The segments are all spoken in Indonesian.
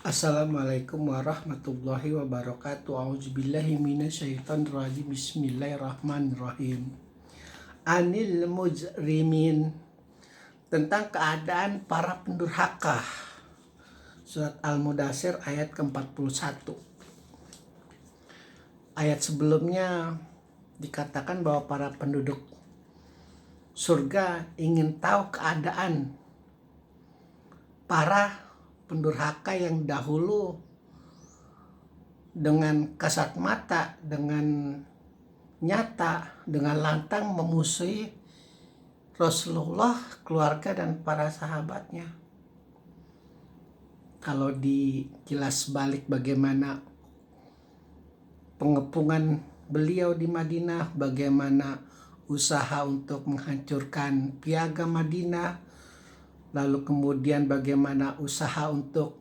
Assalamualaikum warahmatullahi wabarakatuh. A'udzubillahi minasyaitonirrajim. Bismillahirrahmanirrahim. Anil mujrimin, tentang keadaan para pendurhaka. Surat Al-Mudaththir ayat ke-41. Ayat sebelumnya dikatakan bahwa para penduduk surga ingin tahu keadaan para pendurhaka yang dahulu dengan kasat mata, dengan nyata, dengan lantang memusuhi Rasulullah, keluarga, dan para sahabatnya. Kalau dijelas balik bagaimana pengepungan beliau di Madinah, bagaimana usaha untuk menghancurkan piagam Madinah, lalu kemudian bagaimana usaha untuk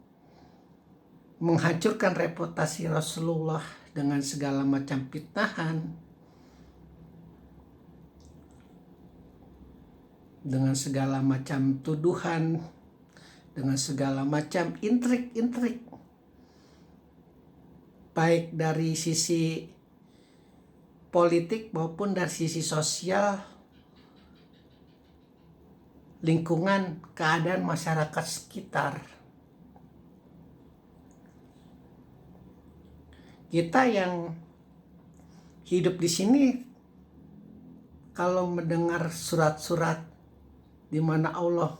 menghancurkan reputasi Rasulullah dengan segala macam fitnahan, dengan segala macam tuduhan, dengan segala macam intrik-intrik, baik dari sisi politik maupun dari sisi sosial, lingkungan, keadaan masyarakat sekitar. Kita yang hidup di sini, kalau mendengar surat-surat di mana Allah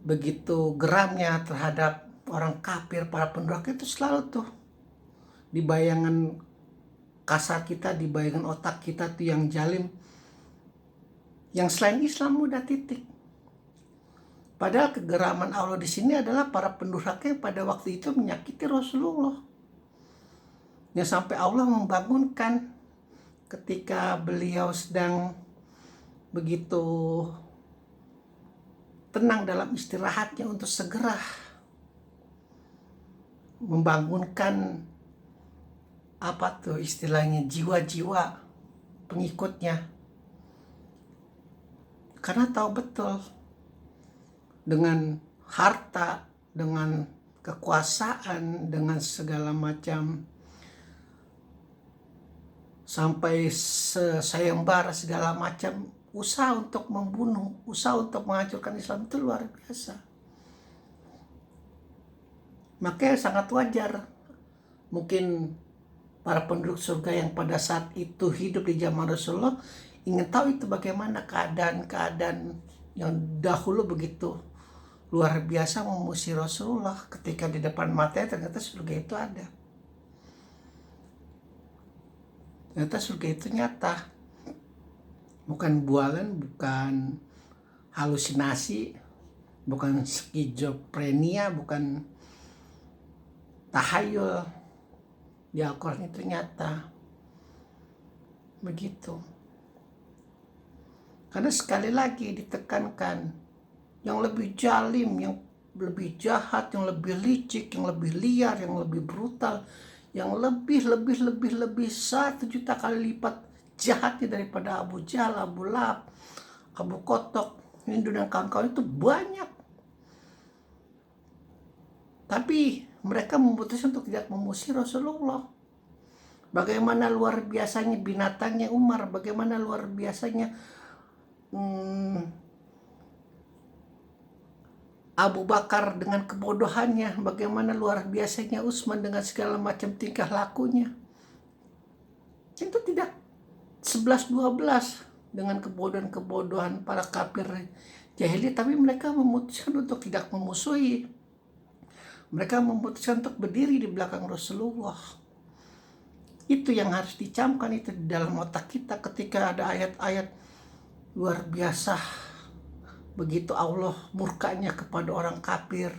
begitu geramnya terhadap orang kafir, para pendurhaka, itu selalu tuh di bayangan kasar kita, di bayangan otak kita tuh yang jalim, yang selain Islam udah titik. Padahal kegeraman Allah di sini adalah para pendurhaka yang pada waktu itu menyakiti Rasulullah. Yang sampai Allah membangunkan ketika beliau sedang begitu tenang dalam istirahatnya untuk segera membangunkan jiwa-jiwa pengikutnya. Karena tahu betul dengan harta, dengan kekuasaan, dengan segala macam, sampai sayembara segala macam, usaha untuk membunuh, usaha untuk menghancurkan Islam itu luar biasa. Makanya sangat wajar mungkin para penduduk surga yang pada saat itu hidup di zaman Rasulullah ingin tahu itu bagaimana keadaan yang dahulu begitu luar biasa memusuhi Rasulullah, ketika di depan matanya ternyata surga itu ada. Ternyata surga itu nyata. Bukan bualan, bukan halusinasi, bukan skizofrenia, bukan tahayul. Di Al-Quran itu nyata. Begitu. Karena sekali lagi ditekankan, yang lebih jalim, yang lebih jahat, yang lebih licik, yang lebih liar, yang lebih brutal, yang lebih 1 juta kali lipat jahatnya daripada Abu Jahal, Abu Lahab, Abu Kotok, Hindu dan kawan-kawan itu banyak. Tapi mereka memutuskan untuk tidak memusuhi Rasulullah. Bagaimana luar biasanya binatangnya Umar, bagaimana luar biasanya Abu Bakar dengan kebodohannya, bagaimana luar biasanya Utsman dengan segala macam tingkah lakunya. Itu tidak 11-12 dengan kebodohan-kebodohan para kafir jahiliyah, tapi mereka memutuskan untuk tidak memusuhi. Mereka memutuskan untuk berdiri di belakang Rasulullah. Itu yang harus dicamkan itu di dalam otak kita ketika ada ayat-ayat luar biasa. Begitu Allah murkanya kepada orang kafir,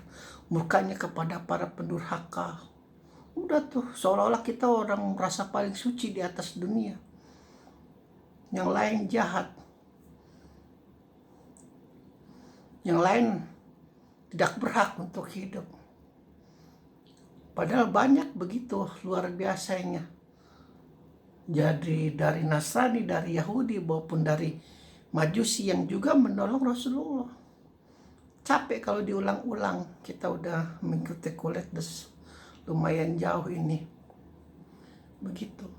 murkanya kepada para pendurhaka. Udah tuh, seolah-olah kita orang merasa paling suci di atas dunia. Yang lain jahat. Yang lain tidak berhak untuk hidup. Padahal banyak begitu luar biasanya. Jadi dari Nasrani, dari Yahudi, maupun dari Majusi yang juga menolong Rasulullah. capek kalau diulang-ulang. Kita udah mengikuti kulit lumayan jauh ini. Begitu.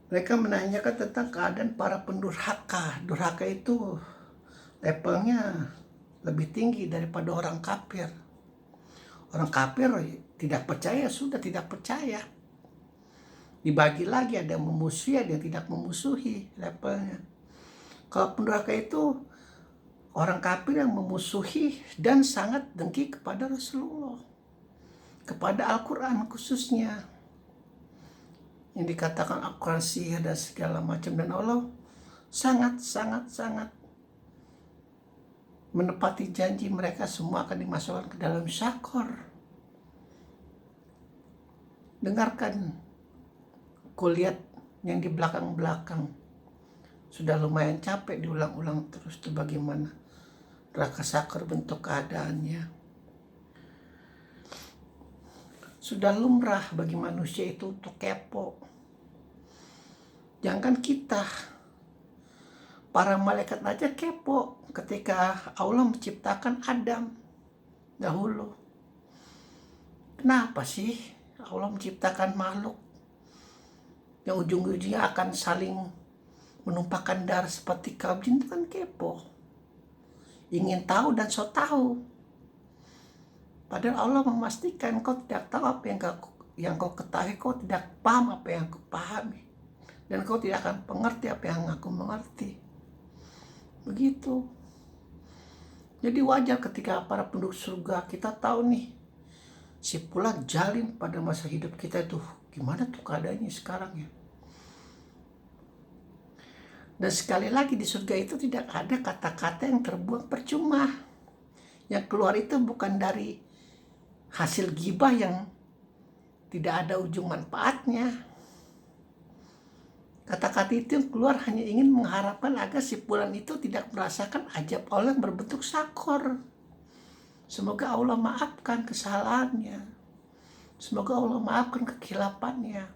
Mereka menanyakan tentang keadaan para pendurhaka. Durhaka itu levelnya lebih tinggi daripada orang kafir. Orang kafir tidak percaya, sudah tidak percaya. Dibagi lagi, ada yang memusuhi, ada yang tidak memusuhi levelnya. Kalau pendurhaka itu orang kafir yang memusuhi dan sangat dengki kepada Rasulullah, kepada Al-Quran khususnya, yang dikatakan Al-Quran sihir dan segala macam, dan Allah sangat menepati janji mereka semua akan dimasukkan ke dalam syakor. Dengarkan kulihat yang di belakang-belakang. Sudah lumayan capek diulang-ulang terus tuh bagaimana neraka sakor bentuk keadaannya. Sudah lumrah bagi manusia itu untuk kepo. Jangan kita, para malaikat aja kepo ketika Allah menciptakan Adam dahulu. Kenapa sih Allah menciptakan makhluk yang ujung-ujungnya akan saling menumpahkan darah seperti kaum jin? Itu kan kepo, ingin tahu dan so tahu. Padahal Allah memastikan kau tidak tahu apa yang kau ketahui, kau tidak paham apa yang kau pahami, dan kau tidak akan mengerti apa yang aku mengerti. Begitu. Jadi wajar ketika para penduduk surga kita tahu nih, si pula jalim pada masa hidup kita itu gimana tuh keadaannya sekarang ya. Dan sekali lagi di surga itu tidak ada kata-kata yang terbuang percuma. Yang keluar itu bukan dari hasil ghibah yang tidak ada ujung manfaatnya. Kata-kata itu yang keluar hanya ingin mengharapkan agar si fulan itu tidak merasakan azab Allah yang berbentuk sakor. Semoga Allah maafkan kesalahannya. Semoga Allah maafkan kekilapannya.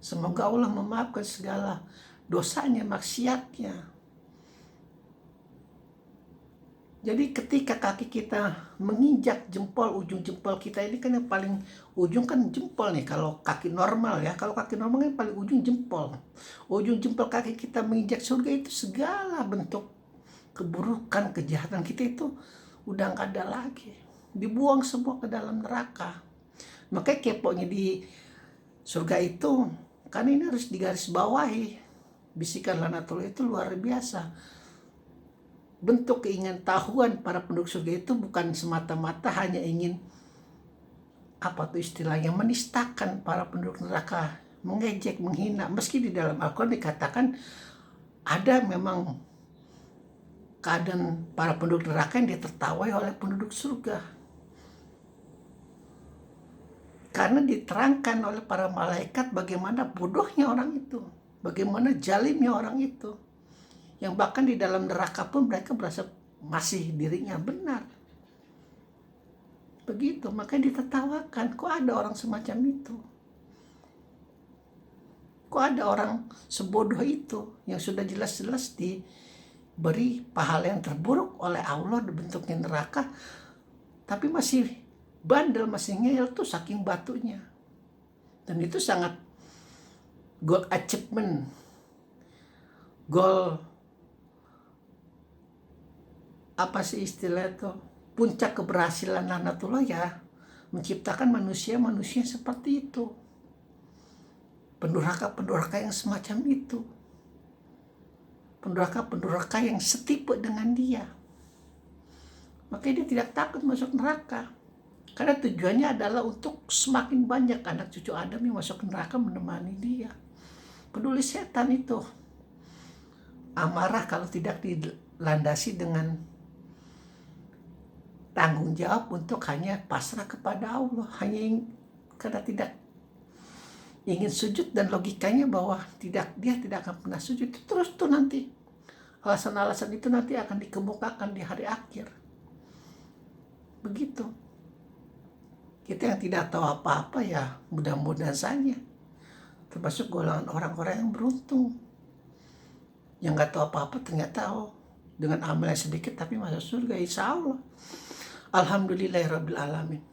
Semoga Allah memaafkan segala dosanya, maksiatnya. Jadi ketika kaki kita menginjak jempol, ujung jempol kita ini kan yang paling ujung kan jempol nih kalau kaki normal ya. Kalau kaki normal kan paling ujung jempol. Ujung jempol kaki kita menginjak surga itu segala bentuk keburukan, kejahatan kita itu udah nggak ada lagi. Dibuang semua ke dalam neraka. Makanya keponya di surga itu kan ini harus digarisbawahi. Bisikan Lanatullah itu luar biasa. Bentuk keingintahuan para penduduk surga itu bukan semata-mata hanya ingin apa tuh istilahnya, menistakan para penduduk neraka, mengejek, menghina. Meski di dalam Al-Quran dikatakan ada memang keadaan para penduduk neraka yang ditertawai oleh penduduk surga. Karena diterangkan oleh para malaikat bagaimana bodohnya orang itu, bagaimana jalimnya orang itu, yang bahkan di dalam neraka pun mereka berasa masih dirinya benar. Begitu, makanya ditertawakan. Kok ada orang semacam itu? Kok ada orang sebodoh itu yang sudah jelas-jelas diberi pahala yang terburuk oleh Allah bentuknya neraka, tapi masih bandel, masih ngeyel tuh saking batunya. Dan itu sangat goal achievement, goal apa sih istilah itu, puncak keberhasilan Lanatullah ya, menciptakan manusia-manusia seperti itu, pendurhaka-pendurhaka yang semacam itu, pendurhaka-pendurhaka yang setipe dengan dia. Makanya dia tidak takut masuk neraka, karena tujuannya adalah untuk semakin banyak anak cucu Adam yang masuk neraka menemani dia. Peduli setan itu amarah kalau tidak dilandasi dengan tanggung jawab untuk hanya pasrah kepada Allah, hanya karena tidak ingin sujud, dan logikanya bahwa dia tidak akan pernah sujud. Terus tuh nanti alasan-alasan itu nanti akan dikemukakan di hari akhir. Begitu. Kita yang tidak tahu apa-apa ya mudah-mudahan saja termasuk golongan orang-orang yang beruntung, yang nggak tahu apa-apa ternyata dengan amal yang sedikit tapi masuk surga, insya Allah. Alhamdulillahirabbil alamin.